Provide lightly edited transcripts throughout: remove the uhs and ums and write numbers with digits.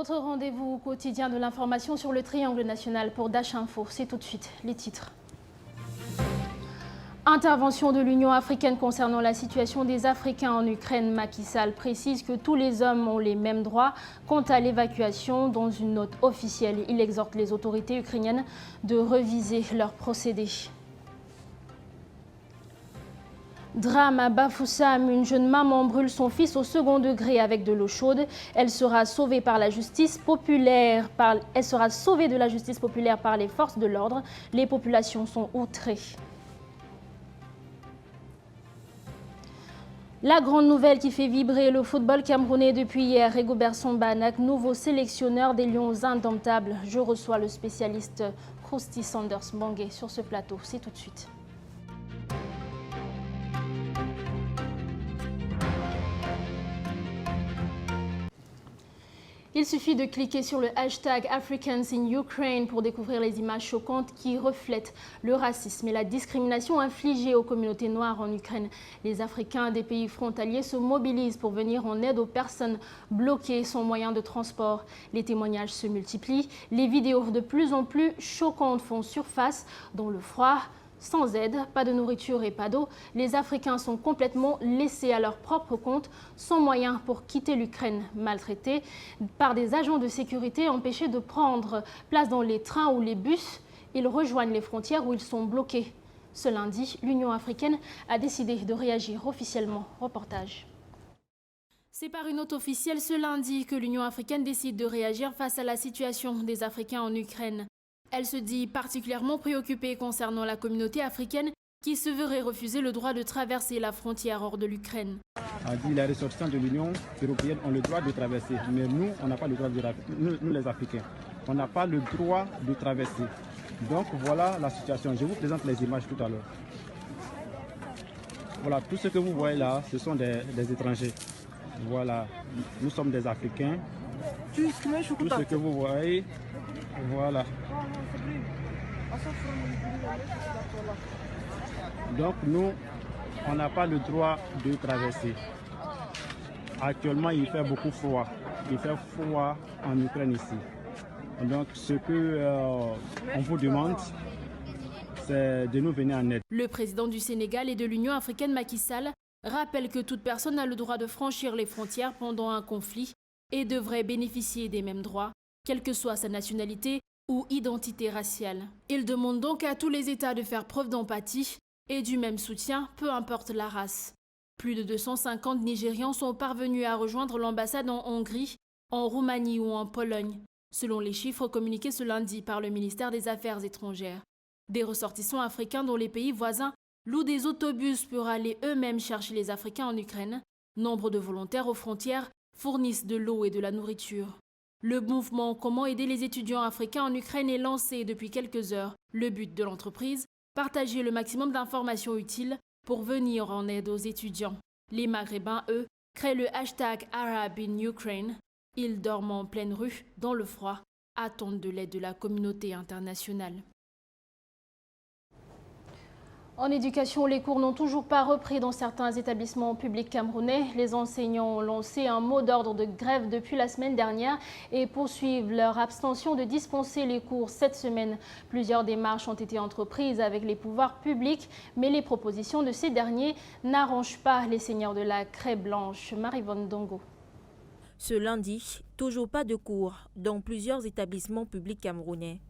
Votre rendez-vous quotidien de l'information sur le triangle national pour Dash Info. C'est tout de suite les titres. Intervention de l'Union africaine concernant la situation des Africains en Ukraine. Macky Sall précise que tous les hommes ont les mêmes droits. Quant à l'évacuation, dans une note officielle, il exhorte les autorités ukrainiennes de reviser leurs procédés. Drame à Bafoussam, une jeune maman brûle son fils au second degré avec de l'eau chaude. Elle sera sauvée par la justice populaire. Elle sera sauvée de la justice populaire par les forces de l'ordre. Les populations sont outrées. La grande nouvelle qui fait vibrer le football camerounais depuis hier, Rigobert Sambou, nouveau sélectionneur des Lions indomptables. Je reçois le spécialiste Krusty Sanders Bangé sur ce plateau. C'est tout de suite. Il suffit de cliquer sur le hashtag Africans in Ukraine pour découvrir les images choquantes qui reflètent le racisme et la discrimination infligée aux communautés noires en Ukraine. Les Africains des pays frontaliers se mobilisent pour venir en aide aux personnes bloquées sans moyen de transport. Les témoignages se multiplient, les vidéos de plus en plus choquantes font surface dans le froid. Sans aide, pas de nourriture et pas d'eau, les Africains sont complètement laissés à leur propre compte, sans moyens pour quitter l'Ukraine, maltraités par des agents de sécurité, empêchés de prendre place dans les trains ou les bus. Ils rejoignent les frontières où ils sont bloqués. Ce lundi, l'Union africaine a décidé de réagir officiellement. Reportage. C'est par une note officielle ce lundi que l'Union africaine décide de réagir face à la situation des Africains en Ukraine. Elle se dit particulièrement préoccupée concernant la communauté africaine qui se verrait refuser le droit de traverser la frontière hors de l'Ukraine. Les ressortissants de l'Union européenne ont le droit de traverser, mais nous, on n'a pas le droit de traverser. Nous, les Africains, on n'a pas le droit de traverser. Donc voilà la situation. Je vous présente les images tout à l'heure. Voilà, tout ce que vous voyez là, ce sont des étrangers. Voilà, nous sommes des Africains. Tout ce que vous voyez, voilà. Donc nous, on n'a pas le droit de traverser. Actuellement, il fait beaucoup froid. Il fait froid en Ukraine ici. Donc ce que on vous demande, c'est de nous venir en aide. Le président du Sénégal et de l'Union africaine, Macky Sall, rappelle que toute personne a le droit de franchir les frontières pendant un conflit et devrait bénéficier des mêmes droits, quelle que soit sa nationalité ou identité raciale. Il demande donc à tous les États de faire preuve d'empathie et du même soutien, peu importe la race. Plus de 250 Nigérians sont parvenus à rejoindre l'ambassade en Hongrie, en Roumanie ou en Pologne, selon les chiffres communiqués ce lundi par le ministère des Affaires étrangères. Des ressortissants africains dont les pays voisins louent des autobus pour aller eux-mêmes chercher les Africains en Ukraine. Nombre de volontaires aux frontières fournissent de l'eau et de la nourriture. Le mouvement Comment aider les étudiants africains en Ukraine est lancé depuis quelques heures. Le but de l'entreprise, partager le maximum d'informations utiles pour venir en aide aux étudiants. Les Maghrébins, eux, créent le hashtag Arab in Ukraine. Ils dorment en pleine rue, dans le froid, attendent de l'aide de la communauté internationale. En éducation, les cours n'ont toujours pas repris dans certains établissements publics camerounais. Les enseignants ont lancé un mot d'ordre de grève depuis la semaine dernière et poursuivent leur abstention de dispenser les cours cette semaine. Plusieurs démarches ont été entreprises avec les pouvoirs publics, mais les propositions de ces derniers n'arrangent pas les seigneurs de la craie blanche. Marivonne Dongo. Ce lundi, toujours pas de cours dans plusieurs établissements publics camerounais.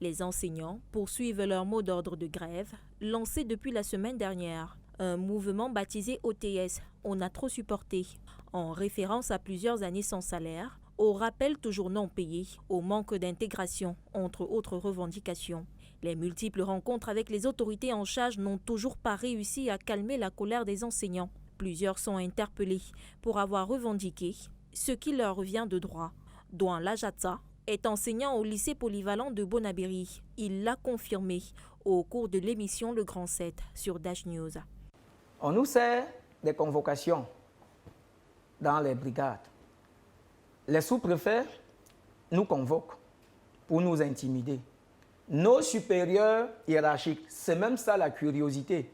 Les enseignants poursuivent leur mot d'ordre de grève, lancé depuis la semaine dernière. Un mouvement baptisé OTS, on a trop supporté, en référence à plusieurs années sans salaire, au rappel toujours non payé, au manque d'intégration, entre autres revendications. Les multiples rencontres avec les autorités en charge n'ont toujours pas réussi à calmer la colère des enseignants. Plusieurs sont interpellés pour avoir revendiqué ce qui leur revient de droit. Douan Lajatsa est enseignant au lycée polyvalent de Bonabéry. Il l'a confirmé au cours de l'émission Le Grand 7 sur Dash News. On nous sert des convocations dans les brigades. Les sous-préfets nous convoquent pour nous intimider. Nos supérieurs hiérarchiques, c'est même ça la curiosité.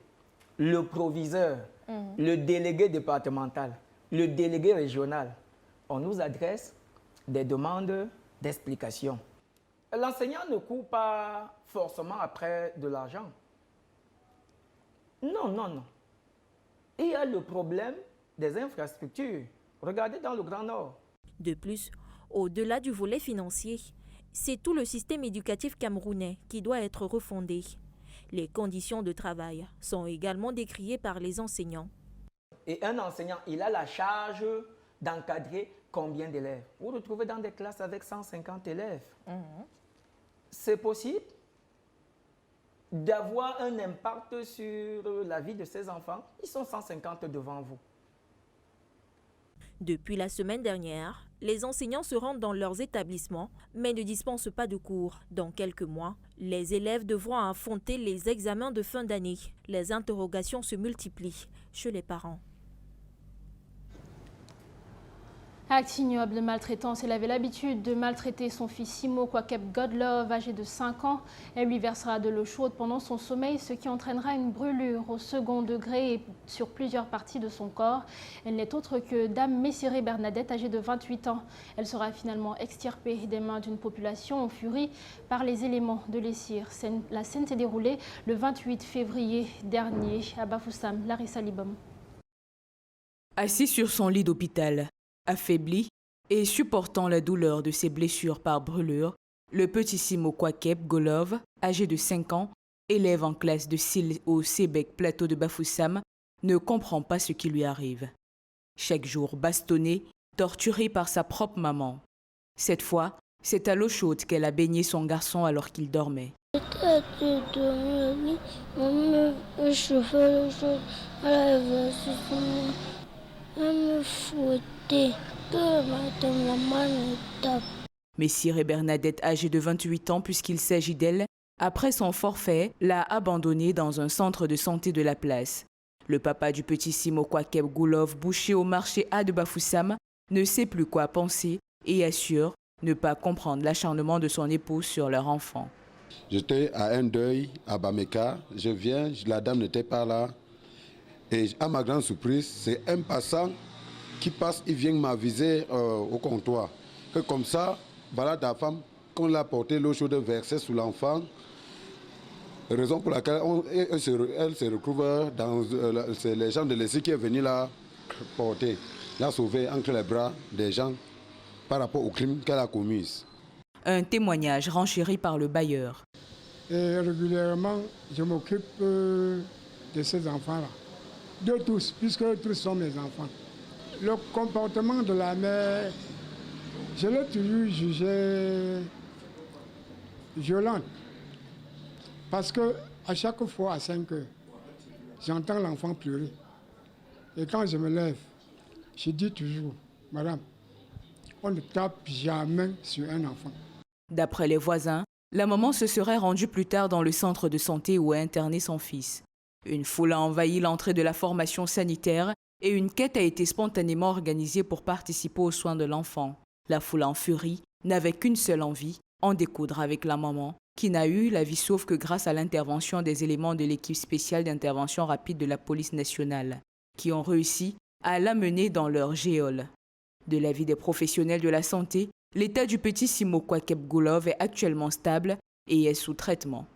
Le proviseur, le délégué départemental, le délégué régional, on nous adresse des demandes d'explication. L'enseignant ne court pas forcément après de l'argent. Non, non, non. Il y a le problème des infrastructures. Regardez dans le Grand Nord. De plus, au-delà du volet financier, c'est tout le système éducatif camerounais qui doit être refondé. Les conditions de travail sont également décriées par les enseignants. Et un enseignant, il a la charge d'encadrer combien d'élèves? Vous vous retrouvez dans des classes avec 150 élèves. C'est possible d'avoir un impact sur la vie de ces enfants. Ils sont 150 devant vous. Depuis la semaine dernière, les enseignants se rendent dans leurs établissements, mais ne dispensent pas de cours. Dans quelques mois, les élèves devront affronter les examens de fin d'année. Les interrogations se multiplient chez les parents. Acte ignoble de maltraitance. Elle avait l'habitude de maltraiter son fils Simo Kwakep Godlove, âgé de 5 ans. Elle lui versera de l'eau chaude pendant son sommeil, ce qui entraînera une brûlure au second degré et sur plusieurs parties de son corps. Elle n'est autre que Dame Messire Bernadette, âgée de 28 ans. Elle sera finalement extirpée des mains d'une population en furie par les éléments de l'Essir. La scène s'est déroulée le 28 février dernier à Bafoussam. Larissa Libom. Assis sur son lit d'hôpital, affaibli et supportant la douleur de ses blessures par brûlure, le petit Simo Kwakep Golov, âgé de 5 ans, élève en classe de Sil au Sébec plateau de Bafoussam, ne comprend pas ce qui lui arrive. Chaque jour bastonné, torturé par sa propre maman. Cette fois, c'est à l'eau chaude qu'elle a baigné son garçon alors qu'il dormait. Messire Bernadette, âgée de 28 ans puisqu'il s'agit d'elle, après son forfait, l'a abandonnée dans un centre de santé de la place. Le papa du petit Simo Kwakep Golov, boucher au marché A de Bafoussam, ne sait plus quoi penser et assure ne pas comprendre l'acharnement de son épouse sur leur enfant. J'étais à un deuil à Bameka, je viens, la dame n'était pas là. Et à ma grande surprise, c'est un passant qui passe, il vient m'aviser au comptoir. Que comme ça, voilà la femme, qu'on l'a porté l'eau chaude versée sous l'enfant. Raison pour laquelle elle se retrouve dans c'est les gens de l'ESI qui est venu la porter, la sauver entre les bras des gens par rapport au crime qu'elle a commis. Un témoignage renchéri par le bailleur. Et régulièrement, je m'occupe de ces enfants-là. De tous, puisque tous sont mes enfants. Le comportement de la mère, je l'ai toujours jugé violente. Parce que à chaque fois, à 5 heures, j'entends l'enfant pleurer. Et quand je me lève, je dis toujours, madame, on ne tape jamais sur un enfant. D'après les voisins, la maman se serait rendue plus tard dans le centre de santé où a interné son fils. Une foule a envahi l'entrée de la formation sanitaire et une quête a été spontanément organisée pour participer aux soins de l'enfant. La foule en furie n'avait qu'une seule envie, en découdre avec la maman, qui n'a eu la vie sauve que grâce à l'intervention des éléments de l'équipe spéciale d'intervention rapide de la police nationale, qui ont réussi à l'amener dans leur géole. De l'avis des professionnels de la santé, l'état du petit Simo Kwakep Golov est actuellement stable et est sous traitement.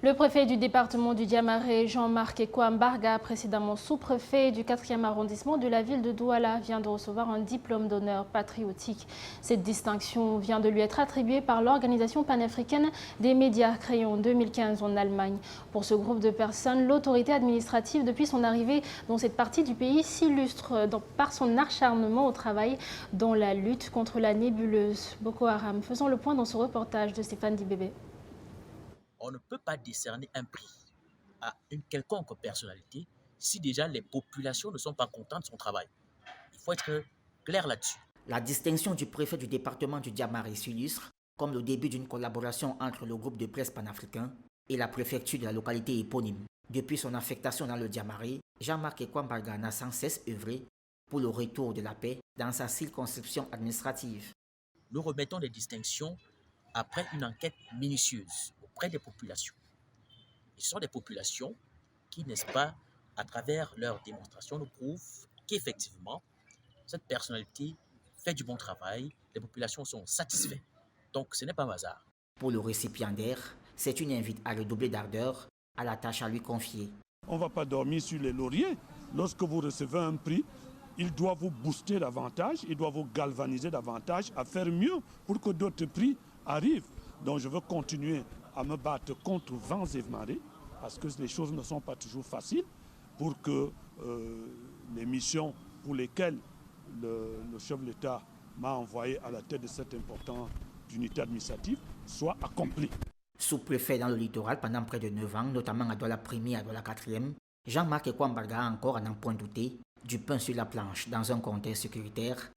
Le préfet du département du Diamaré, Jean-Marc Ekwambarga, précédemment sous-préfet du 4e arrondissement de la ville de Douala, vient de recevoir un diplôme d'honneur patriotique. Cette distinction vient de lui être attribuée par l'Organisation panafricaine des médias créée en 2015 en Allemagne. Pour ce groupe de personnes, l'autorité administrative, depuis son arrivée dans cette partie du pays, s'illustre par son acharnement au travail dans la lutte contre la nébuleuse Boko Haram. Faisons le point dans ce reportage de Stéphane Dibébé. On ne peut pas décerner un prix à une quelconque personnalité si déjà les populations ne sont pas contentes de son travail. Il faut être clair là-dessus. La distinction du préfet du département du Diamaré s'illustre comme le début d'une collaboration entre le groupe de presse panafricain et la préfecture de la localité éponyme. Depuis son affectation dans le Diamaré, Jean-Marc Ekwambarga n'a sans cesse œuvré pour le retour de la paix dans sa circonscription administrative. Nous remettons des distinctions après une enquête minutieuse auprès des populations. Et ce sont des populations qui, n'est-ce pas, à travers leurs démonstrations, nous prouvent qu'effectivement, cette personnalité fait du bon travail, les populations sont satisfaites. Donc, ce n'est pas un hasard. Pour le récipiendaire, c'est une invite à redoubler d'ardeur à la tâche à lui confier. On ne va pas dormir sur les lauriers. Lorsque vous recevez un prix, il doit vous booster davantage, il doit vous galvaniser davantage à faire mieux pour que d'autres prix arrivent. Donc je veux continuer à me battre contre vents et marées parce que les choses ne sont pas toujours faciles pour que les missions pour lesquelles le chef de l'État m'a envoyé à la tête de cette importante unité administrative soient accomplies. Sous-préfet dans le littoral pendant près de 9 ans, notamment à Douala 1er et à Douala 4e, Jean-Marc Ekwambarga a encore, à n'en point douter, du pain sur la planche dans un contexte sécuritaire